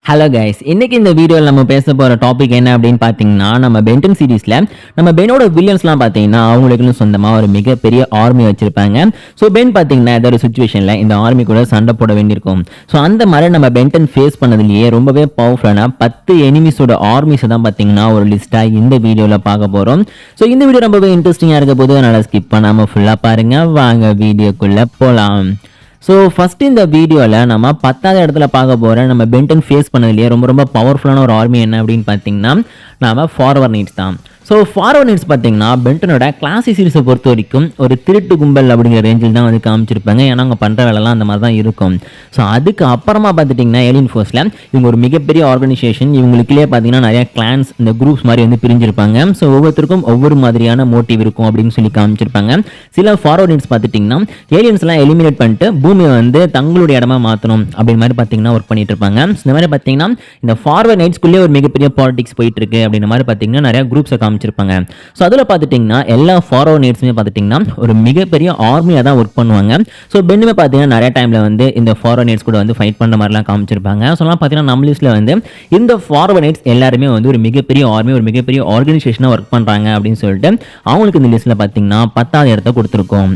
Hello guys, இன்னைக்கு இந்த வீடியோவில் நம்ம பேச போகிற டாபிக் என்ன அப்படின்னு பார்த்தீங்கன்னா, நம்ம பென்டன் சீரீஸில் நம்ம பெனோட வில்லியன்ஸ்லாம் பார்த்தீங்கன்னா அவங்களுக்குன்னு சொந்தமாக ஒரு மிகப்பெரிய ஆர்மி வச்சிருப்பாங்க. ஸோ பென் பார்த்தீங்கன்னா ஏதோ ஒரு சுச்சுவேஷனில் இந்த ஆர்மி கூட சண்டை போட வேண்டியிருக்கும். ஸோ அந்த மாதிரி நம்ம பென்டன் ஃபேஸ் பண்ணதுலேயே ரொம்பவே பவர்ஃபுல்லான 10 எனிமிஸோட ஆர்மிஸை தான் பார்த்தீங்கன்னா ஒரு லிஸ்ட்டாக இந்த வீடியோவில் பார்க்க போகிறோம். ஸோ இந்த வீடியோ ரொம்பவே இன்ட்ரெஸ்டிங்காக இருக்க போது அதனால் ஸ்கிப் பண்ணாமல் ஃபுல்லாக பாருங்கள். வாங்க வீடியோக்குள்ளே போகலாம். ஸோ ஃபஸ்ட்டு இந்த வீடியோவில் நம்ம 10வது இடத்துல பார்க்க போகிற நம்ம பென்டன் ஃபேஸ் பண்ணதுலேயே ரொம்ப ரொம்ப பவர்ஃபுல்லான ஒரு ஆர்மி என்ன அப்படின்னு பார்த்தீங்கன்னா நம்ம ஃபார்வர்ட் நீட்ஸ் தான். ஸோ ஃபார்வர்ட் நீட்ஸ் பார்த்தீங்கன்னா பென்டனோட கிளாசிக் சீரிஸை பொறுத்த வரைக்கும் ஒரு திருட்டு கும்பல் அப்படிங்கிற ரேஞ்சில் தான் வந்து காமிச்சிருப்பாங்க. ஏன்னா அவங்க பண்ணுற வேலைலாம் அந்த மாதிரி தான் இருக்கும். ஸோ அதுக்கு அப்புறமா பார்த்துட்டிங்கன்னா ஏலியன் ஃபோர்ஸில் இவங்க ஒரு மிகப்பெரிய ஆர்கனைசேஷன். இவங்களுக்குள்ளே பார்த்தீங்கன்னா நிறைய கிளான்ஸ் இந்த குரூப்ஸ் மாதிரி வந்து பிரிஞ்சிருப்பாங்க. ஸோ ஒவ்வொருத்தருக்கும் ஒவ்வொரு மாதிரியான மோட்டிவ் இருக்கும் அப்படின்னு சொல்லி காமிச்சிருப்பாங்க. சில ஃபார்வர்ட் நீட்ஸ் பார்த்துட்டிங்கன்னா ஏலியன்ஸ்லாம் எலிமினேட் பண்ணிட்டு பூமியை வந்து தங்களுடைய இடமா மாற்றணும் அப்படின்னு மாதிரி பார்த்தீங்கன்னா ஒர்க் பண்ணிட்டு இருப்பாங்க. இந்த மாதிரி பார்த்தீங்கன்னா இந்த ஃபார்வர்ட் நைட்ஸ்குள்ளேயே ஒரு மிகப்பெரிய பாலிடிக்ஸ் போயிட்டு இருக்கு அப்படின்ற மாதிரி பார்த்தீங்கன்னா நிறைய குரூப்ஸை காமிச்சிருப்பாங்க. ஸோ அதில் பார்த்துட்டிங்கன்னா எல்லா ஃபார்வர்ட் நைட்ஸுமே பார்த்துட்டிங்கன்னா ஒரு மிகப்பெரிய ஆர்மியாக தான் ஒர்க் பண்ணுவாங்க. ஸோ பெண்ணுமே பார்த்தீங்கன்னா நிறைய டைமில் வந்து இந்த ஃபார்வர்ட் நைட்ஸ் கூட வந்து ஃபைட் பண்ணுற மாதிரிலாம் காமிச்சிருப்பாங்க. ஸோ பார்த்தீங்கன்னா நம்ம லிஸ்ட்டில் வந்து இந்த ஃபார்வர்ட் நைட்ஸ் எல்லாருமே வந்து ஒரு மிகப்பெரிய ஆர்மி ஒரு மிகப்பெரிய ஆர்கனைசேஷனாக ஒர்க் பண்ணுறாங்க அப்படின்னு சொல்லிட்டு அவங்களுக்கு இந்த லிஸ்ட்டில் பார்த்தீங்கன்னா 10வது இடத்த கொடுத்துருக்கோம்.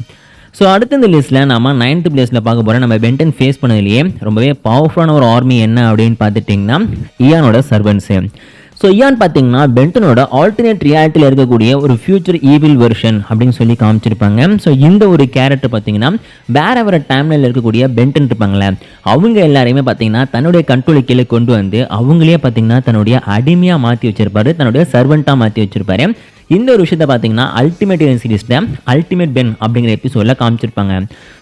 ஸோ அடுத்த இந்த லிஸ்ட்டில் நம்ம 9th பிளேஸில் பார்க்க போகிறோம். நம்ம பென்டன் ஃபேஸ் பண்ணதுலேயே ரொம்பவே பவர்ஃபுல்லான ஒரு ஆர்மி என்ன அப்படின்னு பார்த்துட்டிங்கன்னா இயானோட சர்வன்ஸு. ஸோ இயான் பார்த்தீங்கன்னா பென்டனோட ஆல்டர்னேட் ரியாலிட்டியில் இருக்கக்கூடிய ஒரு ஃபியூச்சர் ஈவில் வெர்ஷன் அப்படின்னு சொல்லி காமிச்சிருப்பாங்க. ஸோ இந்த ஒரு கேரக்டர் பார்த்தீங்கன்னா வேற வேற டைம்லைனில் இருக்கக்கூடிய பென்டன் இருப்பாங்களே அவங்க எல்லாரையுமே பார்த்தீங்கன்னா தன்னுடைய கண்ட்ரோல் கீழே கொண்டு வந்து அவங்களே பார்த்தீங்கன்னா தன்னுடைய அடிமையாக மாற்றி வச்சிருப்பாரு, தன்னுடைய சர்வெண்ட்டாக மாற்றி வச்சிருப்பாரு. இந்த ஒரு விஷயத்தை பார்த்தீங்கன்னா அல்டிமேட் ஏலியன் சீரிஸில் அல்டிமேட் பென் அப்படிங்கிற எபிசோடில் காமிச்சிருப்பாங்க.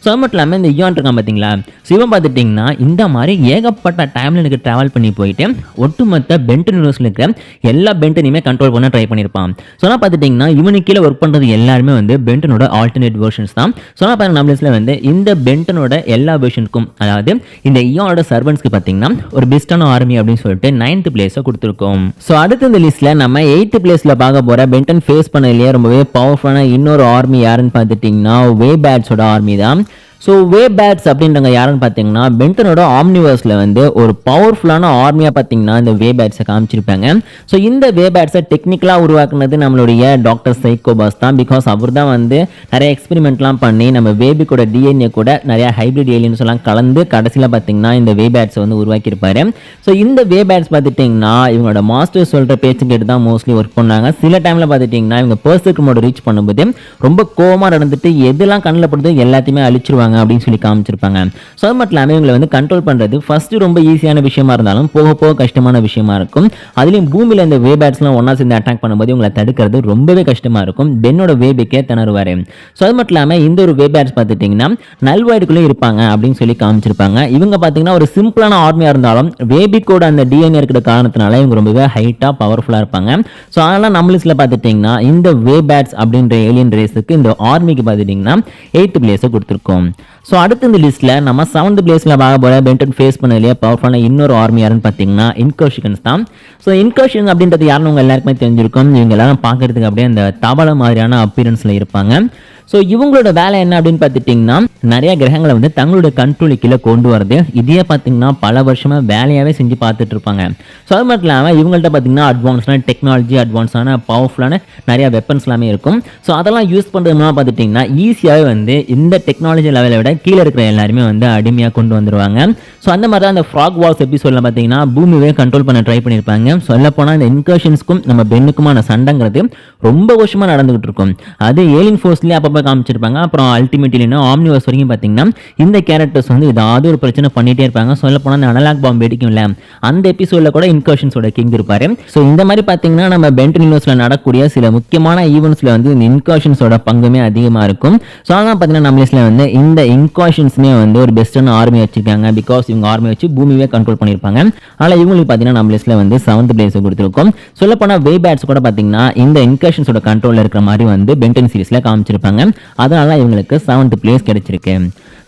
ஸோ அது மட்டும் இல்லாமல் இந்த இயான் இருக்கான் பார்த்தீங்களா, சிவம் பார்த்துட்டிங்கன்னா இந்த மாதிரி ஏகப்பட்ட டைமில் எனக்கு ட்ராவல் பண்ணி போயிட்டு ஒட்டுமொத்த பென்டன் யூனிவர்ஸில் இருக்கிற எல்லா பென்டனையுமே கண்ட்ரோல் பண்ண ட்ரை பண்ணியிருப்பான். ஸோ பார்த்துட்டிங்கன்னா இவனுக்கு கீழே ஒர்க் பண்ணுறது எல்லாருமே வந்து பென்டனோட ஆல்டர்னேட் வெர்ஷன்ஸ் தான். ஸோ பாருங்க நம்ம லிஸ்ட்டில் வந்து இந்த பென்டனோட எல்லா வெர்ஷனுக்கும் அதாவது இந்த இயானோட சர்வன்ஸ்க்கு பார்த்தீங்கன்னா ஒரு பெஸ்டான ஆர்மி அப்படின்னு சொல்லிட்டு 9th பிளேஸை கொடுத்துருக்கோம். ஸோ அடுத்த இந்த லிஸ்ட்டில் நம்ம 8th பிளேஸில் பார்க்க போகிற பென்டன் ஃபேஸ் பண்ணதுலேயே ரொம்பவே பவர்ஃபுல்லான இன்னொரு ஆர்மி யாருன்னு பார்த்துட்டிங்கன்னா வே பேட்ஸோட ஆர்மி தான். ஸோ வே பேட்ஸ் அப்படின்றவங்க யாருன்னு பார்த்தீங்கன்னா பென்டனோட ஆம்னிவர்ஸில் வந்து ஒரு பவர்ஃபுல்லான ஆர்மியாக பார்த்தீங்கன்னா இந்த வே பேட்ஸை காமிச்சிருப்பாங்க. ஸோ இந்த வே பேட்ஸை டெக்னிக்கலாக உருவாக்குனது நம்மளுடைய டாக்டர் சைக்கோபாஸ் தான். பிகாஸ் அவர் தான் வந்து நிறைய எக்ஸ்பெரிமெண்ட்லாம் பண்ணி நம்ம வேபிக்கோட டிஎன்ஏ கூட நிறைய ஹைப்ரிட் ஏலியன்ஸ் எல்லாம் கலந்து கடைசியில் பார்த்தீங்கன்னா இந்த வே பேட்ஸை வந்து உருவாக்கியிருப்பாரு. ஸோ இந்த வே பேட்ஸ் பார்த்துட்டிங்கன்னா இவங்களோட மாஸ்டர் சொல்கிற பேச்சு கேட்டு தான் மோஸ்ட்லி ஒர்க் பண்ணாங்க. சில டைமில் பார்த்துட்டிங்கன்னா இவங்க பர்சனுக்கு மோட ரீச் பண்ணும்போது ரொம்ப கோவமாக நடந்துட்டு எதெல்லாம் கண்ணில் படுது எல்லாத்தையுமே அழிச்சிருவாங்க அப்படின்னு சொல்லி காமிச்சிருப்பாங்க. ஸோ அது மட்டும் இல்லாமல் இவங்களை வந்து கண்ட்ரோல் பண்ணுறது ஃபர்ஸ்ட் ரொம்ப ஈஸியான விஷயமா இருந்தாலும் போக போக கஷ்டமான விஷயமா இருக்கும். அதுலேயும் பூமியில் இந்த வே பேட்ஸ்லாம் ஒன்றா சேர்ந்து அட்டாக் பண்ணும்போது இவங்களை தடுக்கிறது ரொம்பவே கஷ்டமாக இருக்கும். பென்னோட வேபிக்கே திணறுவார். ஸோ அது மட்டும் இல்லாமல் இந்த ஒரு வே பேட்ஸ் பார்த்துட்டிங்கன்னா நல்வாய்டுக்குள்ளே இருப்பாங்க அப்படின்னு சொல்லி காமிச்சிருப்பாங்க. இவங்க பார்த்தீங்கன்னா ஒரு சிம்பிளான ஆர்மியாக இருந்தாலும் வேபிக்கோட அந்த டிஎன்ஏ இருக்கிற காரணத்தினால இவங்க ரொம்பவே ஹைட்டாக பவர்ஃபுல்லாக இருப்பாங்க. ஸோ அதெல்லாம் நம்ம லிஸ்ட்டில் பார்த்துட்டிங்கன்னா இந்த வே பேட்ஸ் அப்படின்ற ஏலியன் ரேஸுக்கு இந்த ஆர்மிக்கு பார்த்துட்டிங்கன்னா 8th பிளேஸை கொடுத்துருக்கோம். ஸோ அடுத்து இந்த லிஸ்ட்டில் நம்ம 7th பிளேஸில் பார்க்க போகிற பென்டன் ஃபேஸ் பண்ணதுலேயே பவர்ஃபுல்லான இன்னொரு ஆர்மி யாருன்னு பார்த்தீங்கன்னா இன்கர்ஷன்ஸ் தான். ஸோ இன்கர்ஷன் அப்படின்றது யாருன்னு உங்கள் எல்லாருக்குமே தெரிஞ்சிருக்கும். இவங்க எல்லாரும் பார்க்கறதுக்கு அப்படியே அந்த தபால மாதிரியான அப்பியரன்ஸில் இருப்பாங்க. ஸோ இவங்களோட வேலை என்ன அப்படின்னு பார்த்துட்டிங்கன்னா நிறைய கிரகங்களை வந்து தங்களோட கண்ட்ரோல் கீழே கொண்டு வரது. இதே பார்த்தீங்கன்னா பல வருஷமாக வேலையாகவே செஞ்சு பார்த்துட்டு இருப்பாங்க. ஸோ அது மட்டும் இல்லாமல் இவங்கள்ட்ட பார்த்தீங்கன்னா அட்வான்ஸான டெக்னாலஜி அட்வான்ஸான பவர்ஃபுல்லான நிறைய வெப்பன்ஸ் எல்லாமே இருக்கும். ஸோ அதெல்லாம் யூஸ் பண்ணுறதுனா பார்த்துட்டிங்கன்னா ஈஸியாகவே வந்து இந்த டெக்னாலஜி லெவலை விட கீழே இருக்கிற எல்லாருமே வந்து அடிமையாக கொண்டு வந்துடுவாங்க. ஸோ அந்த மாதிரி தான் அந்த ஃப்ராக் வார்ஸ் எபிசோடில் பார்த்தீங்கன்னா பூமியே கண்ட்ரோல் பண்ண ட்ரை பண்ணியிருப்பாங்க. சொல்லப்போனால் இந்த இன்கர்ஷன்ஸ்க்கும் நம்ம பென்னுக்குமான சண்டைங்கிறது ரொம்ப வருஷமாக நடந்துகிட்டு இருக்கும். அது ஏலியன் ஃபோர்ஸ்லேயே அப்போ காமிச்சிருப்பாங்க. அப்புறம் அல்டிமேட்லி ஆம்னிவர்ஸ் வரைக்கும் பார்த்தீங்கன்னா இந்த கேரக்டர்ஸ் வந்து ஏதாவது ஒரு பிரச்சனை பண்ணிட்டே இருப்பாங்க. சொல்ல போனால் அந்த அனலாக் பாம்பு வெடிக்கும்ல அந்த எபிசோடில் கூட இன்கர்ஷன்ஸோட கிங் இருப்பாரு. ஸோ இந்த மாதிரி பார்த்தீங்கன்னா நம்ம பென்டன் யூனிவர்ஸில் நடக்கூடிய சில முக்கியமான ஈவெண்ட்ஸில் வந்து இந்த இன்கர்ஷன்ஸோட பங்குமே அதிகமாக இருக்கும். ஸோ அதெல்லாம் பார்த்தீங்கன்னா நம்ம லிஸ்ட்டில் வந்து இந்த இன்கர்ஷன்ஸுமே வந்து ஒரு பெஸ்ட்டான ஆர்மி வச்சிருக்காங்க. பிகாஸ் இவங்க ஆர்மி வச்சு பூமியே கண்ட்ரோல் பண்ணியிருப்பாங்க. ஆனால் இவங்களுக்கு பார்த்தீங்கன்னா நம்ம லிஸ்ட்டில் வந்து 7th பிளேஸை கொடுத்துருக்கோம். சொல்ல போனால் வே பேட்ஸ் கூட பார்த்தீங்கன்னா இந்த இன்கர்ஷன்ஸோட கண்ட்ரோலில் இருக்கிற மாதிரி வந்து பென்டன் சீரிஸில் காமிச்சிருப்பாங்க. அதனால இவங்களுக்கு 7th பிளேஸ் கிடைச்சிருக்கு.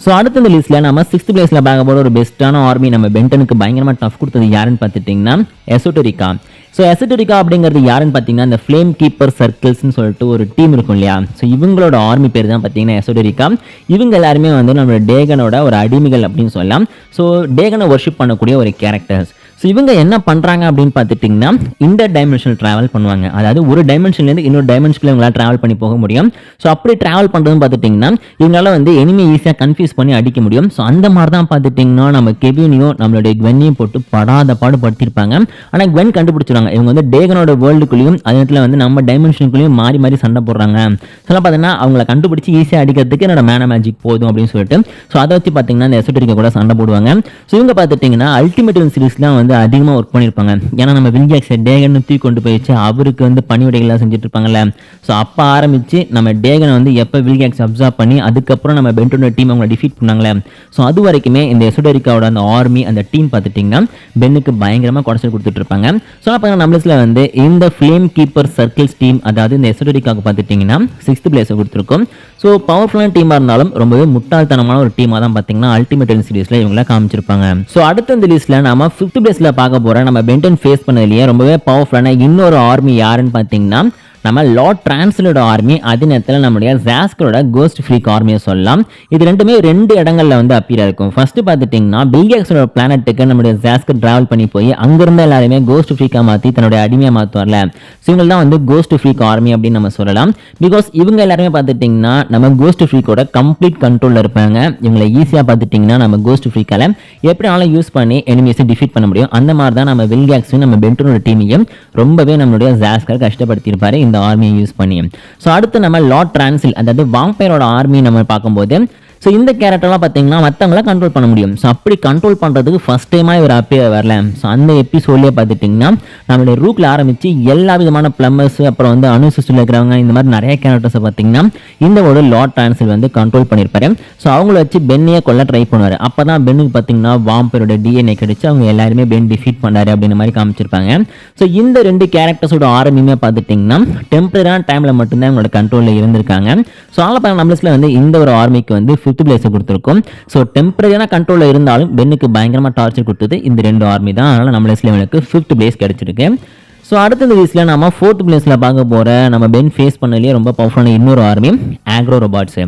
ஸோ அடுத்த இந்த லிஸ்ட்டில் நம்ம 6th பிளேஸில் பார்க்க போகிற ஒரு பெஸ்ட்டான ஆர்மி நம்ம பென்டனுக்கு பயங்கரமாக டஃப் கொடுத்தது யாருன்னு பார்த்துட்டிங்கன்னா எசோட்டரிக்கா. ஸோ எசோட்டரிக்கா அப்படிங்கிறது யாருன்னு பார்த்தீங்கன்னா இந்த ஃப்ளேம் கீப்பர் சர்க்கிள்ஸ்னு சொல்லிட்டு ஒரு டீம் இருக்கும் இல்லையா. ஸோ இவங்களோட ஆர்மி பேர் தான் பார்த்தீங்கன்னா எசோட்டரிக்கா. இவங்க எல்லாருமே வந்து நம்மளோட டேகனோட ஒரு அடிமைகள் அப்படின்னு சொல்லலாம். ஸோ டேகனை வர்ஷிப் பண்ணக்கூடிய ஒரு கேரக்டர்ஸ். ஸோ இவங்க என்ன பண்ணுறாங்க அப்படின்னு பார்த்துட்டிங்கன்னா இன்டர் டைமென்ஷனல் ட்ராவல் பண்ணுவாங்க. அதாவது ஒரு டைமென்ஷன்லேருந்து இன்னொரு டைமென்ஷனில் இவங்களால் ட்ராவல் பண்ணி போக முடியும். ஸோ அப்படி ட்ராவல் பண்ணுறதுன்னு பார்த்துட்டிங்கன்னா இவங்களால வந்து எனிமி ஈஸியாக கன்ஃபியூஸ் பண்ணி அடிக்க முடியும். ஸோ அந்த மாதிரி தான் பார்த்துட்டிங்கன்னா நம்ம கெவினையும் நம்மளுடைய குவென்னையும் போட்டு படாத பாடு படுத்திருப்பாங்க. ஆனால் குவென் கண்டுபிடிச்சிருவாங்க இவங்க வந்து டேகனோட வேர்ல்டுக்குள்ளேயும் அதே நேரத்தில் வந்து நம்ம டைமென்ஷனுக்குள்ளேயும் மாறி மாறி சண்டை போடுறாங்க. ஸோ பார்த்தீங்கன்னா அவங்கள கண்டுபிடிச்சி ஈஸியாக அடிக்கிறதுக்கு என்னோட மேன மேஜிக் போதும் அப்படின்னு சொல்லிட்டு ஸோ அதை வச்சு பார்த்தீங்கன்னா இந்த எசோட்டரிக்கா கூட சண்டை போடுவாங்க. ஸோ இவங்க பார்த்துட்டிங்கன்னா அல்டிமேட் சீரிஸ்லாம் வந்து அதிகமாக ஒர்க் பண்ணியிருப்பாங்க. ஏன்னா நம்ம வில்ஜாக்ஸ் டேகன் தூக்கி கொண்டு போயிடுச்சு அவருக்கு வந்து பணிவிடைகள்லாம் செஞ்சுட்டு இருப்பாங்கல்ல. ஸோ அப்போ ஆரம்பித்து நம்ம டேகனை வந்து எப்போ வில்ஜாக்ஸ் அப்சர்வ் பண்ணி அதுக்கப்புறம் நம்ம பென்டோட டீம் அவங்களை டிஃபீட் பண்ணாங்களே. ஸோ அது வரைக்குமே இந்த எசோட்டரிக்காவோட அந்த ஆர்மி அந்த டீம் பார்த்துட்டிங்கன்னா பென்னுக்கு பயங்கரமாக குறைச்சல் கொடுத்துட்டு இருப்பாங்க. ஸோ அப்போ நம்மளஸில் வந்து இந்த ஃப்ளேம் கீப்பர் சர்க்கிள்ஸ் டீம் அதாவது இந்த எசோட்டரிக்காவுக்கு பார்த்துட்டிங்கன்னா 6th பிளேஸை கொடுத்துருக்கோம். ஸோ பவர்ஃபுல்லான டீமாக இருந்தாலும் ரொம்பவே முட்டாள்தனமான ஒரு டீமாக தான் பார்த்தீங்கன்னா அல்டிமேட் சீரிஸில் இவங்கள காமிச்சிருப்பாங்க. ஸோ அடுத்த இந்த லிஸ்ட்டில் நம்ம 5th பிளேஸில் பார்க்க போகிற நம்ம பென்டன் ஃபேஸ் பண்ணதுலேயே ரொம்பவே பவர்ஃபுல்லான இன்னொரு ஆர்மி யாருன்னு பார்த்தீங்கன்னா நம்ம லார்ட் டிரான்ஸ்லோட ஆர்மி அதே நேரத்தில் நம்முடைய ஜாஸ்கரோட கோஸ்ட் ஃப்ரீக் ஆர்மியை சொல்லலாம். இது ரெண்டுமே 2 இடங்களில் வந்து அப்பீராக இருக்கும். ஃபர்ஸ்ட் பார்த்துட்டிங்கன்னா பில்கேக்ஸோட பிளானட்டுக்கு நம்முடைய ஜாஸ்கர் டிராவல் பண்ணி போய் அங்கிருந்த எல்லாருமே கோஸ்ட் ஃப்ரீக்காக மாற்றி தன்னுடைய அடிமையாக மாற்றுவார்ல. ஸோ இவங்க தான் வந்து கோஸ்ட் ஃப்ரீக் ஆர்மி அப்படின்னு நம்ம சொல்லலாம். பிகாஸ் இவங்க எல்லாருமே பார்த்துட்டிங்கன்னா நம்ம கோஸ்ட் ஃப்ரீக்கோட கம்ப்ளீட் கண்ட்ரோலில் இருப்பாங்க. இவங்களை ஈஸியாக பார்த்துட்டிங்கன்னா நம்ம கோஸ்ட் ஃப்ரீக்கால எப்படினாலும் யூஸ் பண்ணி எனிமீஸை டிஃபீட் பண்ண முடியும். அந்த மாதிரி தான் நம்ம வில்கேக்ஸும் நம்ம பென்டனோட டீமையும் ரொம்பவே நம்மளுடைய ஜாஸ்கர் கஷ்டப்படுத்தியிருப்பாரு இந்த ஆர்மியை யூஸ் பண்ணி. ஸோ அடுத்து நம்ம லார்ட் டிரான்சில் அதாவது வாம்பயரோட ஆர்மி நம்ம பார்க்கும்போது ஸோ இந்த கேரக்டர்லாம் பார்த்தீங்கன்னா மற்றவங்கள கண்ட்ரோல் பண்ண முடியும். ஸோ அப்படி கண்ட்ரோல் பண்ணுறதுக்கு ஃபஸ்ட் டைமாக இவர் அப்பயே வரல. ஸோ அந்த எபிசோட்லேயே பார்த்துட்டிங்கன்னா நம்மளுடைய ரூக்கில் ஆரம்பித்து எல்லா விதமான பிளம்பர்ஸ் அப்புறம் வந்து அணுசிஸ்டில் இருக்கிறவங்க இந்த மாதிரி நிறைய கேரக்டர்ஸை பார்த்தீங்கன்னா இந்த ஒரு லார்ட் டிரான்சில் வந்து கண்ட்ரோல் பண்ணியிருப்பாரு. ஸோ அவங்கள வச்சு பென்னையே கொல்ல ட்ரை பண்ணுவார். அப்போ தான் பென்னுக்கு பார்த்தீங்கன்னா வாம்பயரோட டிஎன்ஏ கிடைச்சி அவங்க எல்லாருமே பென் டிஃபீட் பண்ணாரு அப்படின்ற மாதிரி காமிச்சிருப்பாங்க. ஸோ இந்த 2 கேரக்டர்ஸோட ஆரம்பியுமே பார்த்துட்டிங்கன்னா டெம்பரரியான டைமில் மட்டும்தான் அவங்களோட கண்ட்ரோலில் இருந்திருக்காங்க. ஸோ அதனால் நம்மளஸில் வந்து இந்த ஒரு ஆர்மிக்கு வந்து 5th பிளேஸை கொடுத்துருக்கோம். ஸோ டெம்பரரியான கண்ட்ரோலில் இருந்தாலும் பென்னுக்கு பயங்கரமாக டார்ச்சர் கொடுத்தது இந்த 2 ஆர்மி தான். அதனால் நம்மளஸில் இவனுக்கு 5th பிளேஸ் கிடைச்சிருக்கு. ஸோ அடுத்த இந்த லிஸ்ட்டில் நம்ம 4th பிளேஸில் பார்க்க போகிற நம்ம பென் ஃபேஸ் பண்ணலையே ரொம்ப பவர்ஃபுல்லான இன்னொரு ஆர்மி ஆக்ரோ ரோபாட்ஸு.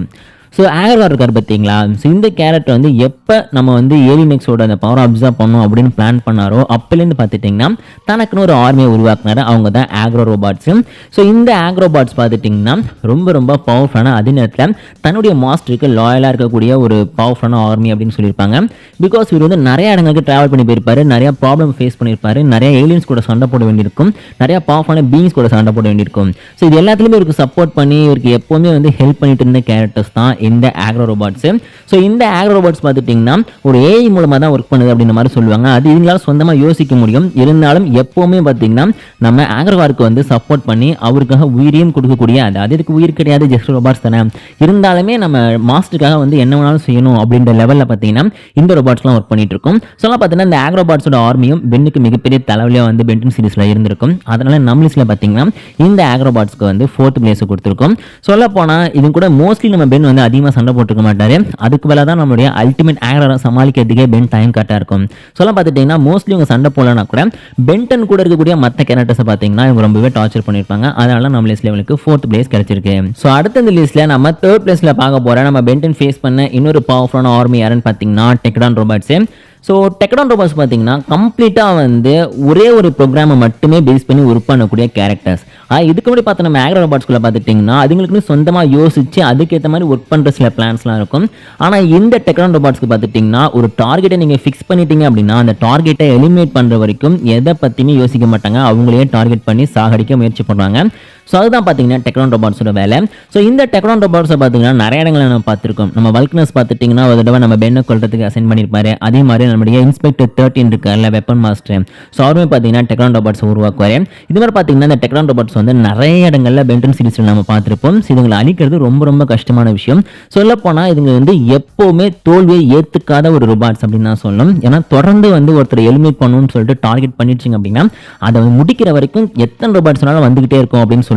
ஸோ ஆக்ரோ இருக்கார் பார்த்தீங்களா. ஸோ இந்த கேரக்டர் வந்து எப்போ நம்ம வந்து ஏலிமெக்ஸோட அந்த பவர் அப்சர்வ் பண்ணோம் அப்படின்னு பிளான் பண்ணாரோ அப்போலேருந்து பார்த்துட்டிங்கன்னா தனக்குன்னு ஒரு ஆர்மியை உருவாக்குனாரு. அவங்க தான் ஆக்ரோ ரோபாட்ஸு. ஸோ இந்த ஆக்ரோ ரோபாட்ஸ் பார்த்துட்டிங்கன்னா ரொம்ப ரொம்ப பவர்ஃபுல்லான அதே நேரத்தில் தன்னுடைய மாஸ்டருக்கு லாயலாக இருக்கக்கூடிய ஒரு பவர்ஃபுல்லான ஆர்மி அப்படின்னு சொல்லியிருப்பாங்க. பிகாஸ் இவர் வந்து நிறைய இடங்களுக்கு ட்ராவல் பண்ணி போயிருப்பாரு, நிறைய ப்ராப்ளம் ஃபேஸ் பண்ணியிருப்பாரு, நிறைய ஏலியன்ஸ் கூட சண்டை போட வேண்டியிருக்கும், நிறைய பவர்ஃபுல்லான பீயிங்ஸ் கூட சண்டை போட வேண்டியிருக்கும். ஸோ இது எல்லாத்துலேயுமே இவருக்கு சப்போர்ட் பண்ணி இவருக்கு எப்போவுமே வந்து ஹெல்ப் பண்ணிட்டு இருந்த கேரக்டர்ஸ் தான் இந்த ஆக்ரோ ரோபாட்ஸ். ஸோ இந்த ஆக்ரோ ரோபாட்ஸ் பார்த்துட்டிங்கன்னா ஒரு ஏஐ மூலமாக தான் ஒர்க் பண்ணுது அப்படின்ற மாதிரி சொல்லுவாங்க. அது இவங்களால சொந்தமாக யோசிக்க முடியும். இருந்தாலும் எப்போவுமே பார்த்தீங்கன்னா நம்ம ஆக்ரோவாருக்கு வந்து சப்போர்ட் பண்ணி அவருக்காக உயிரையும் கொடுக்கக்கூடிய அதாவது இதுக்கு உயிர் கிடையாது ஜஸ்ட் ரோபாட்ஸ் தானே, இருந்தாலுமே நம்ம மாஸ்டருக்காக வந்து என்ன வேணாலும் செய்யணும் அப்படின்ற லெவலில் பார்த்தீங்கன்னா இந்த ரோபாட்ஸ்லாம் ஒர்க் பண்ணிட்டு இருக்கும். ஸோ பார்த்தீங்கன்னா இந்த ஆக்ரோ ரோபாட்ஸோட ஆர்மியும் பென்னுக்கு மிகப்பெரிய தலைவலியாக வந்து பென்டன் சீரிஸில் இருந்திருக்கும். அதனால நம்மளிஸ்ல பார்த்தீங்கன்னா இந்த ஆக்ரோ ரோபாட்ஸ்க்கு வந்து 4th பிளேஸ் கொடுத்துருக்கோம். சொல்ல போனால் இது கூட மோஸ்ட்லி நம்ம பென் வந்து அதிகமாக சண்டை போட்டுக்க மாட்டாரு. அதுக்கு மேலே தான் நம்மளுடைய அல்டிமேட் ஆக்ரரை சமாளிக்கிறதுக்கே பென் டைம் கரெக்டாக இருக்கும். சொல்ல பார்த்துட்டிங்கன்னா மோஸ்ட்லி இவங்க சண்டை போடலன்னா கூட பென்டன் கூட இருக்கக்கூடிய மற்ற கேரக்டர்ஸை பார்த்தீங்கன்னா இவங்க ரொம்பவே டார்ச்சர் பண்ணியிருப்பாங்க. அதனால நம்ம லிஸ்ட்ல இவங்களுக்கு 4th பிளேஸ் கிடைச்சிருக்கு. ஸோ அடுத்த இந்த லிஸ்ட்ல நம்ம 3rd பிளேஸ்ல பார்க்க போற நம்ம பென்டன் ஃபேஸ் பண்ண இன்னொரு பவர்ஃபுல்லான ஆர்மி யாருன்னு பார்த்தீங்கன்னா டெக்டான் ரோபாட்ஸ். ஸோ டெக்டான் ரோபாட்ஸ் பார்த்தீங்கன்னா கம்ப்ளீட்டாக வந்து ஒரே ஒரு ப்ரோக்ராமை மட்டுமே பேஸ் பண்ணி ஒர்க் பண்ணக்கூடிய கேரக்டர்ஸ். இதுக்கு முன்னாடி பார்த்த நம்ம ஆக்ரோ ரோபாட்ஸ்குள்ள பார்த்துட்டிங்கன்னா அதுங்களுக்குன்னு சொந்தமாக யோசிச்சு அதுக்கேற்ற மாதிரி ஒர்க் பண்ணுற சில பிளான்ஸ்லாம் இருக்கும். ஆனால் இந்த டெக்டான் ரோபாட்ஸ்க்கு பார்த்துட்டிங்கன்னா ஒரு டார்கெட்டை நீங்கள் ஃபிக்ஸ் பண்ணிட்டீங்க அப்படின்னா அந்த டார்கெட்டை எலிமினேட் பண்ணுற வரைக்கும் எதை பற்றியுமே யோசிக்க மாட்டாங்க. அவங்களே டார்கெட் பண்ணி சாகடிக்க முயற்சி பண்ணுவாங்க. ஸோ அதுதான் பார்த்தீங்கன்னா டெக்டான் ரோபாட்ஸோட வேலை. ஸோ இந்த டெக்டான் ரோபாட்ஸை பார்த்தீங்கன்னா நிறைய இடங்களில் நம்ம பார்த்துருக்கோம். நம்ம வல்கனஸ் பார்த்துட்டிங்கன்னா ஒரு தடவை நம்ம பென்னை கொல்றதுக்கு அசைன் பண்ணியிருப்பாரு. அதே மாதிரி நம்மளுடைய இன்ஸ்பெக்டர் 13 இருக்கார்ல வெப்பன் மாஸ்டர், ஸோ அவருமே பார்த்தீங்கன்னா டெக்டான் ரோபாட்ஸ் உருவாக்குவார். இது மாதிரி பார்த்தீங்கன்னா இந்த டெக்டான் ரோபாட்ஸ் வந்து நிறைய இடங்களில் பென்டன் சீரிஸில் நம்ம பார்த்துருப்போம். ஸோ இதுங்களை அழிக்கிறது ரொம்ப ரொம்ப கஷ்டமான விஷயம். சொல்லப்போனால் இதுங்க வந்து எப்போவுமே தோல்வியை ஏற்றுக்காத ஒரு ரோபாட்ஸ் அப்படின்னு தான் சொல்லணும். ஏன்னா தொடர்ந்து வந்து ஒருத்தர் எலிமினேட் பண்ணணும்னு சொல்லிட்டு டார்கெட் பண்ணிடுச்சிங்க அப்படின்னா அதை முடிக்கிற வரைக்கும் எத்தனை ரோபாட்ஸ்னாலும் வந்துகிட்டே இருக்கும் அப்படின்னு சொல்லுவாங்க.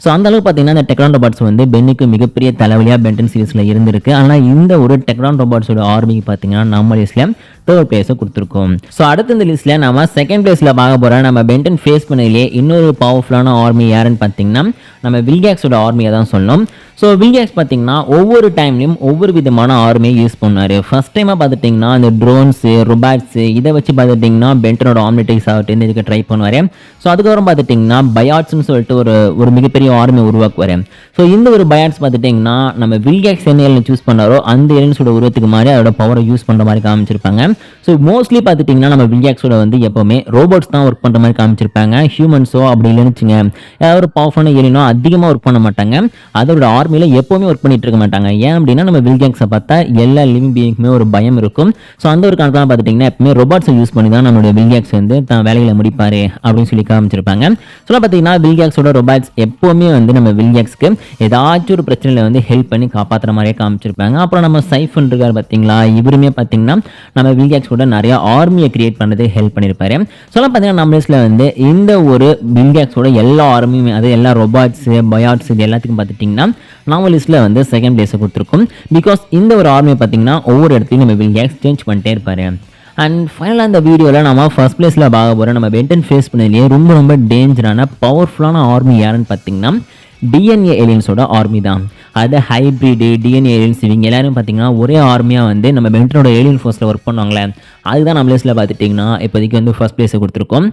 ஸோ அந்த அளவுக்கு பார்த்தீங்கன்னா இந்த டெக்டான் ரோபாட்ஸ் வந்து பென்னுக்கு மிகப்பெரிய தலைவலியாக பென்டன் சீரிஸில் இருந்திருக்கு. ஆனால் இந்த ஒரு டெக்டான் ரோபாட்ஸோட ஆர்மிக்கு பார்த்தீங்கன்னா நம்ம லிஸ்ட்ல தேர்ட் பிளேஸை கொடுத்துருக்கோம். ஸோ அடுத்த இந்த லிஸ்ட்டில் நம்ம செகண்ட் பிளேஸில் பார்க்க போகிற நம்ம பென்டன் ஃபேஸ் பண்ணதிலே இன்னொரு பவர்ஃபுல்லான ஆர்மி யாருன்னு பார்த்தீங்கன்னா நம்ம வில்கேக்ஸோட ஆர்மியை தான் சொல்லணும். ஸோ வில்கேக்ஸ் பார்த்தீங்கன்னா ஒவ்வொரு டைம்லையும் ஒவ்வொரு விதமான ஆர்மியை யூஸ் பண்ணார். ஃபர்ஸ்ட் டைமாக பார்த்துட்டிங்கன்னா இந்த ட்ரோன்ஸு ரொபாட்ஸு இதை வச்சு பார்த்துட்டிங்கன்னா பென்டனோட ஆம்னிட்டிக்ஸ் ஆகட்டும் இதுக்கு ட்ரை பண்ணுவார். ஸோ அதுக்கப்புறம் பார்த்துட்டிங்கன்னா பயாட்ஸ்னு சொல்லிட்டு ஒரு மிகப்பெரிய ஆர்மி உருவாக்குவார். ஸோ இந்த ஒரு பயாட்ஸ் பார்த்துட்டிங்கன்னா நம்ம வில்கேக்ஸ் என்ன ஏலியன் சூஸ் பண்ணாரோ அந்த ஏலியன்ஸோட உருவத்துக்கு மாதிரி அதோட பவரை யூஸ் பண்ணுற மாதிரி காமிச்சிருப்பாங்க. ஸோ மோஸ்ட்லி பார்த்துட்டிங்கன்னா நம்ம வில்கேக்ஸோட வந்து எப்போவுமே ரோபோட்ஸ் தான் ஒர்க் பண்ணுற மாதிரி காமிச்சிருப்பாங்க. ஹியூமன்ஸோ அப்படி இல்லைன்னு வச்சுங்க ஏதாவது ஒரு பவர்ஃபுல்லான ஏலியனோ அதிகமாக ஒர்க் பண்ண மாட்டாங்க. அதோட ஆர்மியில் எப்போவுமே ஒர்க் பண்ணிட்டு இருக்க மாட்டாங்க. ஏன் அப்படின்னா நம்ம வில்கேக்ஸை பார்த்தா எல்லா லிவிங் பீயிங்க்குமே ஒரு பயம் இருக்கும். ஸோ அந்த ஒரு காரணத்தில் பார்த்துட்டிங்கன்னா எப்பவுமே ரோபோட்ஸை யூஸ் பண்ணி தான் நம்மளுடைய வில்கேக்ஸ் வந்து தான் வேலைகளை முடிப்பார் அப்படின்னு சொல்லி காமிச்சிருப்பாங்க. ஸோ பார்த்தீங்கன்னா வில்கேக்ஸோட ரொபாட்ஸ் எப்போவுமே வந்து நம்ம வில்கேக்ஸ்க்கு ஏதாச்சும் ஒரு பிரச்சனையில் வந்து ஹெல்ப் பண்ணி காப்பாற்றுற மாதிரியே காமிச்சிருப்பாங்க. அப்புறம் நம்ம சைஃபன் இருக்கார் பார்த்தீங்களா, இவருமே பார்த்தீங்கன்னா நம்ம வில்கேக்ஸோட நிறைய ஆர்மியை கிரியேட் பண்ணது ஹெல்ப் பண்ணியிருப்பாரு. ஸோ பார்த்தீங்கன்னா நம்ம லிஸ்ட்டில் வந்து இந்த ஒரு வில்கேக்ஸோட எல்லா ஆர்மியுமே அது எல்லா ரொபாட்ஸு பயாட்ஸ் இது எல்லாத்துக்கும் பார்த்துட்டிங்கன்னா நம்ம லிஸ்ட்டில் வந்து செகண்ட் பிளேஸை கொடுத்துருக்கோம். பிகாஸ் இந்த ஒரு ஆர்மியை பார்த்தீங்கன்னா ஒவ்வொரு இடத்துலையும் நம்ம வில்கேக்ஸ் சேஞ்ச் பண்ணிட்டே இருப்பார். அண்ட் ஃபைனலாக இந்த வீடியோவில் நம்ம ஃபர்ஸ்ட் பிளேஸில் பார்க்க போகிறோம் நம்ம பென்டன் ஃபேஸ் பண்ணதுலேயே ரொம்ப டேஞ்சரான பவர்ஃபுல்லான ஆர்மி யாருன்னு பார்த்தீங்கன்னா டிஎன்ஏ ஏலியன்ஸோட ஆர்மி தான். அது ஹைப்ரிடு டிஎன்ஏ ஏலியன்ஸ் இவங்க எல்லாரும் பார்த்தீங்கன்னா ஒரே ஆர்மியாக வந்து நம்ம பென்டனோட ஏலியன் ஃபோர்ஸில் ஒர்க் பண்ணுவாங்களே அதுதான் நம்ம லிஸ்ட்டில் பார்த்துட்டிங்கன்னா இப்போதைக்கு வந்து ஃபர்ஸ்ட் பிளேஸை கொடுத்துருக்கோம்.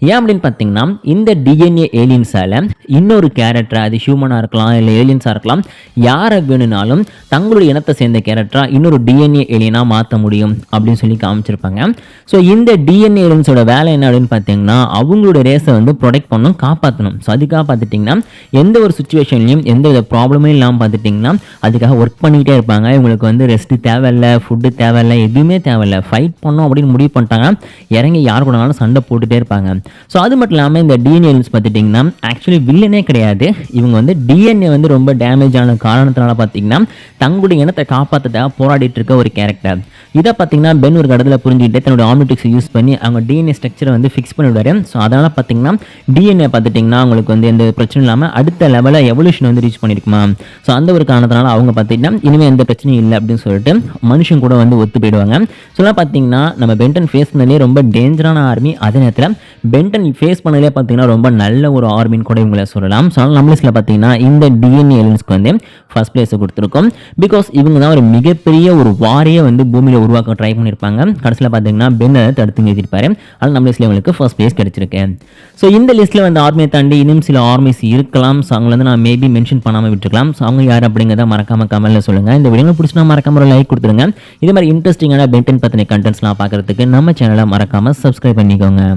ஏன் அப்படின்னு பார்த்தீங்கன்னா இந்த டிஎன்ஏ ஏலியன்ஸால் இன்னொரு கேரக்டராக அது ஹியூமனாக இருக்கலாம் இல்லை ஏலியன்ஸாக இருக்கலாம் யாரை வேணும்னாலும் தங்களுடைய இனத்தை சேர்ந்த கேரக்டராக இன்னொரு டிஎன்ஏ ஏலியனாக மாற்ற முடியும் அப்படின்னு சொல்லி காமிச்சிருப்பாங்க. ஸோ இந்த டிஎன்ஏ ஏலியன்ஸோட வேலை என்ன அப்படின்னு பார்த்தீங்கன்னா அவங்களோட ரேஸை வந்து ப்ரொடெக்ட் பண்ணணும் காப்பாற்றணும். ஸோ அதுக்காக பார்த்துட்டிங்கன்னா எந்த ஒரு சுச்சுவேஷன்லையும் எந்த வித ப்ராப்ளமே இல்லாமல் பார்த்துட்டிங்கன்னா அதுக்காக ஒர்க் பண்ணிக்கிட்டே இருப்பாங்க. இவங்களுக்கு வந்து ரெஸ்ட்டு தேவையில்லை, ஃபுட்டு தேவையில்லை, எதுவுமே தேவையில்லை. ஃபைட் பண்ணோம் அப்படின்னு முடிவு பண்ணிட்டாங்க இறங்கி யார் கூடனாலும் சண்டை போட்டுகிட்டே இருப்பாங்க. ஸோ அது மட்டும் இல்லாமல் இந்த டிஎன்ஏ பார்த்துட்டிங்கன்னா ஆக்சுவலி வில்லனே கிடையாது. இவங்க வந்து டிஎன்ஏ வந்து ரொம்ப டேமேஜ் ஆன காரணத்தினால பார்த்தீங்கன்னா தங்களுடைய இனத்தை காப்பாற்றதாக போராடிட்டு இருக்க ஒரு கேரக்டர். இதை பார்த்தீங்கன்னா பென் ஒரு கடத்தில் புரிஞ்சுக்கிட்டு தன்னோட ஆம்னிட்டிக்ஸ் யூஸ் பண்ணி அவங்க டிஎன்ஏ ஸ்ட்ரக்சரை வந்து ஃபிக்ஸ் பண்ணிவிடுவார். ஸோ அதனால் பார்த்தீங்கன்னா டிஎன்ஏ பார்த்துட்டிங்கன்னா அவங்களுக்கு வந்து எந்த பிரச்சனையும் இல்லாமல் அடுத்த லெவலில் எவல்யூஷன் வந்து ரீச் பண்ணியிருக்குமா. ஸோ அந்த ஒரு காரணத்தினால அவங்க பார்த்தீங்கன்னா இனிமேல் எந்த பிரச்சனையும் இல்லை அப்படின்னு சொல்லிட்டு மனுஷன் கூட வந்து ஒத்து போயிடுவாங்க. ஸோ பார்த்தீங்கன்னா நம்ம பென்டன் ஃபேஸ் பண்ணலே ரொம்ப டேஞ்சரான ஆர்மி. அதே நேரத்தில் பென்டன் ஃபேஸ் பண்ணலே பார்த்தீங்கன்னா ரொம்ப நல்ல ஒரு ஆர்மின்னு கூட இவங்களை சொல்லலாம். ஸோ நம்ம லிஸ்ட்டில் பார்த்தீங்கன்னா இந்த டிஎன்ஏ ஏலியன்ஸ்க்கு வந்து ஃபர்ஸ்ட் பிளேஸை கொடுத்துருக்கோம். பிகாஸ் இவங்க தான் ஒரு மிகப்பெரிய ஒரு வாரியை வந்து பூமியில் உருவாக்க ட்ரை பண்ணியிருப்பாங்க. கடைசியில் பார்த்தீங்கன்னா பென்னை தடுத்து நிறுத்திருப்பாரு. ஆனால் நம்ம லிஸ்ட்டில் இவங்களுக்கு ஃபர்ஸ்ட் பிளேஸ் கிடைச்சிருக்கு. ஸோ இந்த லிஸ்ட்டில் வந்து ஆர்மியை தாண்டி இன்னும் சில ஆர்மிஸ் இருக்கலாம். ஸோ அவங்கள வந்து நான் மேபி மென்ஷன் பண்ணாமல் விட்டுருக்கலாம். ஸோ அவங்க யார் அப்படிங்கிறத மறக்காம கமெண்ட்டில் சொல்லுங்கள். இந்த வீடியோ பிடிச்சினா மறக்காம ஒரு லைக் கொடுத்துருங்க. இதே மாதிரி இன்ட்ரெஸ்டிங்கான பென்டன் பற்றின கண்டென்ட்ஸ்லாம் பார்க்குறதுக்கு நம்ம சேனலை மறக்காமல் சப்ஸ்கிரைப் பண்ணிக்கோங்க.